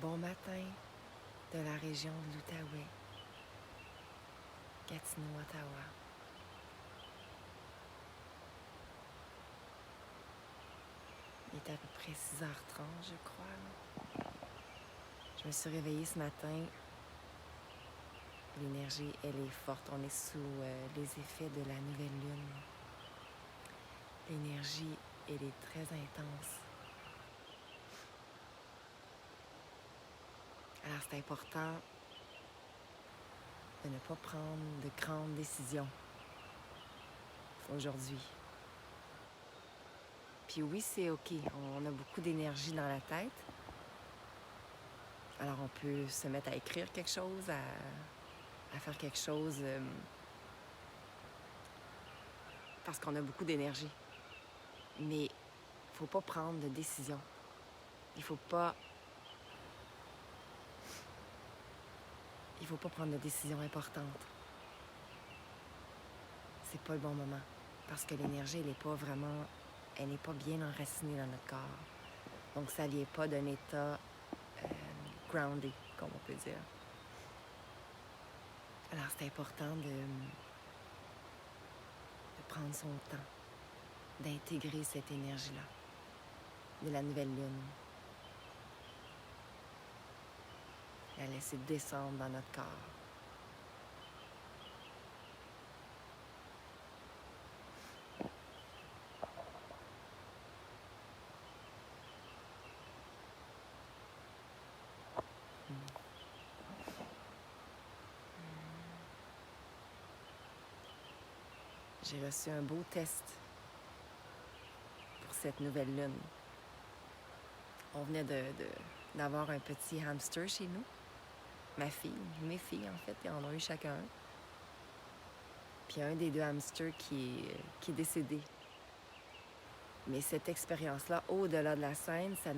bon matin de la région de l'Outaouais, Gatineau, Ottawa. Il est à peu près 6h30, je crois. Là. Je me suis réveillée ce matin. L'énergie, elle est forte. On est sous les effets de la nouvelle lune. L'énergie, elle est très intense. Alors, c'est important de ne pas prendre de grandes décisions aujourd'hui. Puis oui, c'est OK. On a beaucoup d'énergie dans la tête. Alors, on peut se mettre à écrire quelque chose, à faire quelque chose parce qu'on a beaucoup d'énergie. Mais il ne faut pas prendre de décision. Il faut pas prendre de décision importante. C'est pas le bon moment. Parce que l'énergie, elle n'est pas bien enracinée dans notre corps. Donc, ça vient pas d'un état grounded, comme on peut dire. Alors, c'est important de prendre son temps, d'intégrer cette énergie-là, de la nouvelle lune. La laisser descendre dans notre corps. J'ai reçu un beau test pour cette nouvelle lune. On venait d'avoir un petit hamster chez nous. Mes filles en fait, ils en ont eu chacun un. Puis un des deux hamsters qui est décédé. Mais cette expérience-là, au-delà de la scène, ça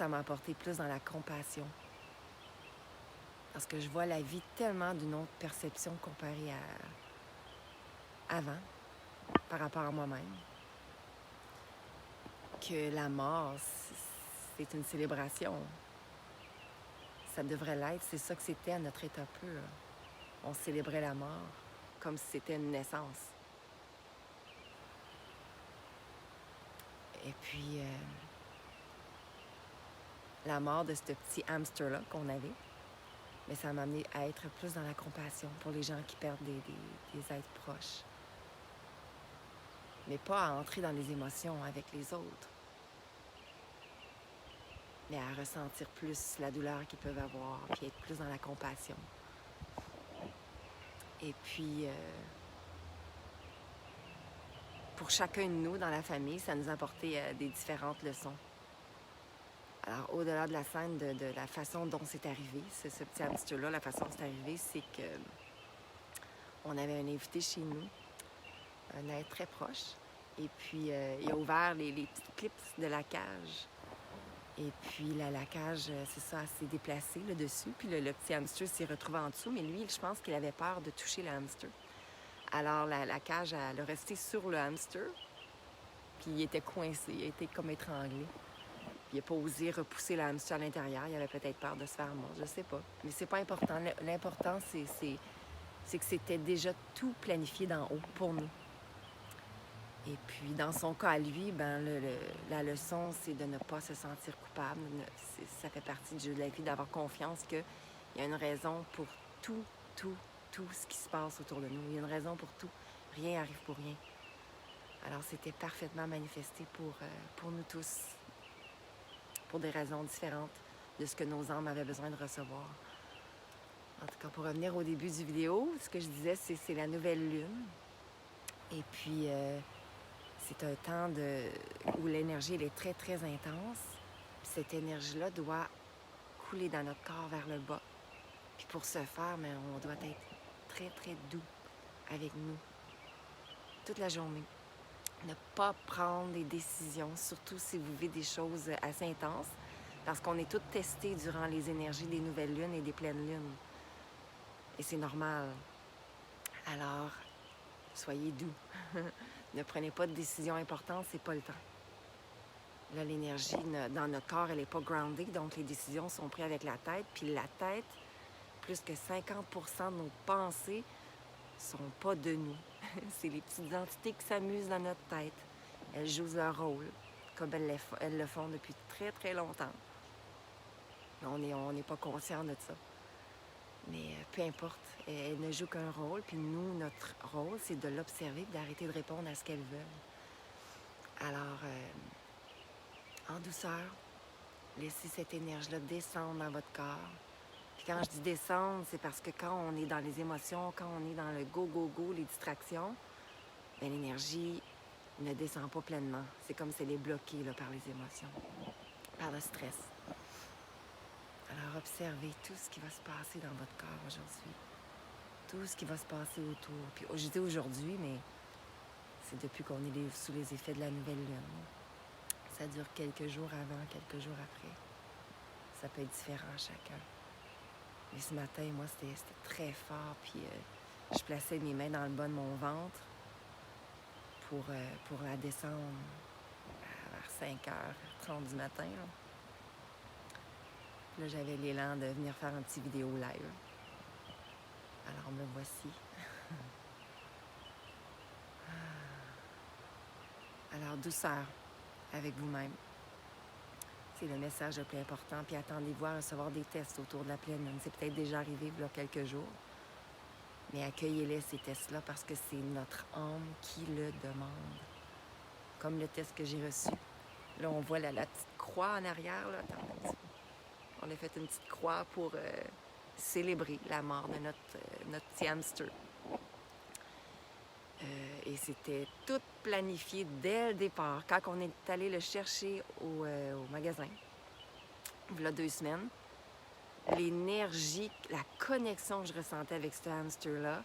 m'a apporté plus dans la compassion. Parce que je vois la vie tellement d'une autre perception comparée à avant, par rapport à moi-même. Que la mort, c'est une célébration. Ça devrait l'être, c'est ça que c'était à notre état pur. On célébrait la mort comme si c'était une naissance. Et puis, la mort de ce petit hamster-là qu'on avait, mais ça m'a amené à être plus dans la compassion pour les gens qui perdent des êtres proches. Mais pas à entrer dans les émotions avec les autres, mais à ressentir plus la douleur qu'ils peuvent avoir, puis être plus dans la compassion. Et puis, pour chacun de nous dans la famille, ça nous a apporté des différentes leçons. Alors, au-delà de la scène, de la façon dont c'est arrivé, ce petit hamster-là, la façon dont c'est arrivé, c'est que on avait un invité chez nous, un être très proche, et puis il a ouvert les petites clips de la cage. Et puis la cage, c'est ça, elle s'est déplacée là, dessus, puis le petit hamster s'est retrouvé en dessous, mais lui, je pense qu'il avait peur de toucher le hamster. Alors, la cage, elle a resté sur le hamster, puis il était coincé, il était comme étranglé. Il n'a pas osé repousser le hamster à l'intérieur. Il avait peut-être peur de se faire mordre, je sais pas. Mais c'est pas important. L'important, c'est que c'était déjà tout planifié d'en haut pour nous. Et puis, dans son cas à lui, la leçon, c'est de ne pas se sentir coupable. Ça fait partie du jeu de la vie, d'avoir confiance qu'il y a une raison pour tout ce qui se passe autour de nous. Il y a une raison pour tout. Rien arrive pour rien. Alors, c'était parfaitement manifesté pour nous tous, pour des raisons différentes de ce que nos âmes avaient besoin de recevoir. En tout cas, pour revenir au début du vidéo, ce que je disais, c'est la nouvelle lune. Et puis, c'est un temps où l'énergie elle est très, très intense. Puis cette énergie-là doit couler dans notre corps vers le bas. Puis pour ce faire, on doit être très, très doux avec nous toute la journée. Ne pas prendre des décisions, surtout si vous vivez des choses assez intenses, parce qu'on est tous testés durant les énergies des nouvelles lunes et des pleines lunes. Et c'est normal. Alors, soyez doux. Ne prenez pas de décisions importantes, c'est pas le temps. Là, l'énergie dans notre corps, elle n'est pas groundée, donc les décisions sont prises avec la tête. Puis la tête, plus que 50% de nos pensées sont pas de nous. C'est les petites entités qui s'amusent dans notre tête. Elles jouent leur rôle, comme elles le font depuis très, très longtemps. On n'est pas conscient de ça. Mais peu importe, elles ne jouent qu'un rôle. Puis nous, notre rôle, c'est de l'observer et d'arrêter de répondre à ce qu'elles veulent. Alors, en douceur, laissez cette énergie-là descendre dans votre corps. Puis quand je dis descendre, c'est parce que quand on est dans les émotions, quand on est dans le go, go, go, les distractions, bien, l'énergie ne descend pas pleinement. C'est comme si elle est bloquée là, par les émotions, par le stress. Alors observez tout ce qui va se passer dans votre corps aujourd'hui. Tout ce qui va se passer autour. Puis je dis aujourd'hui, mais c'est depuis qu'on est sous les effets de la nouvelle lune. Ça dure quelques jours avant, quelques jours après. Ça peut être différent à chacun. Mais ce matin, moi, c'était très fort. Puis je plaçais mes mains dans le bas de mon ventre pour la descendre vers 5h30 du matin. Là. Là, j'avais l'élan de venir faire un petit vidéo live. Alors, me voici. Alors, douceur avec vous-même. C'est le message le plus important. Puis attendez-vous à recevoir des tests autour de la pleine lune. C'est peut-être déjà arrivé il y a quelques jours. Mais accueillez-les, ces tests-là, parce que c'est notre âme qui le demande. Comme le test que j'ai reçu. Là, on voit la petite croix en arrière. Là. Attends un petit peu. On a fait une petite croix pour célébrer la mort de notre petit hamster. Et c'était tout planifié dès le départ. Quand on est allé le chercher au magasin, il y a 2 semaines, l'énergie, la connexion que je ressentais avec ce hamster-là,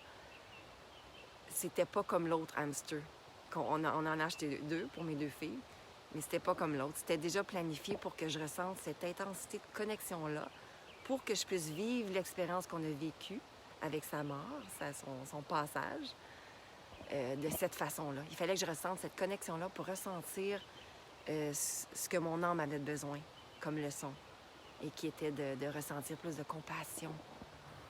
c'était pas comme l'autre hamster. On en a acheté 2 pour mes 2 filles, mais c'était pas comme l'autre. C'était déjà planifié pour que je ressente cette intensité de connexion-là, pour que je puisse vivre l'expérience qu'on a vécue avec sa mort, son passage, de cette façon-là. Il fallait que je ressente cette connexion-là pour ressentir ce que mon âme avait besoin comme leçon, et qui était de ressentir plus de compassion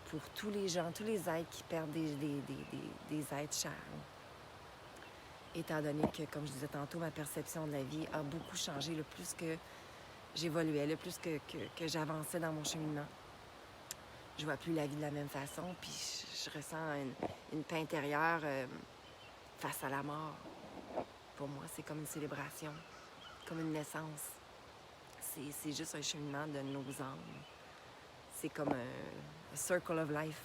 pour tous les gens, tous les êtres qui perdent des êtres chers. Étant donné que, comme je disais tantôt, ma perception de la vie a beaucoup changé le plus que j'évoluais, le plus que j'avançais dans mon cheminement. Je vois plus la vie de la même façon, puis je ressens une paix intérieure face à la mort. Pour moi, c'est comme une célébration, comme une naissance. C'est juste un cheminement de nos âmes. C'est comme un circle of life.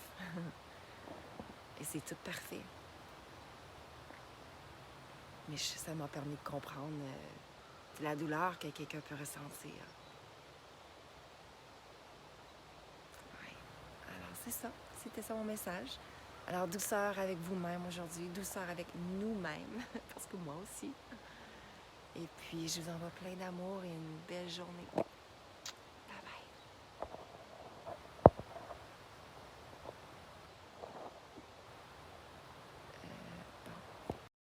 Et c'est tout parfait. Mais ça m'a permis de comprendre la douleur que quelqu'un peut ressentir. Ouais. Alors, c'est ça. C'était ça mon message. Alors, douceur avec vous-même aujourd'hui, douceur avec nous-mêmes, parce que moi aussi. Et puis, je vous envoie plein d'amour et une belle journée.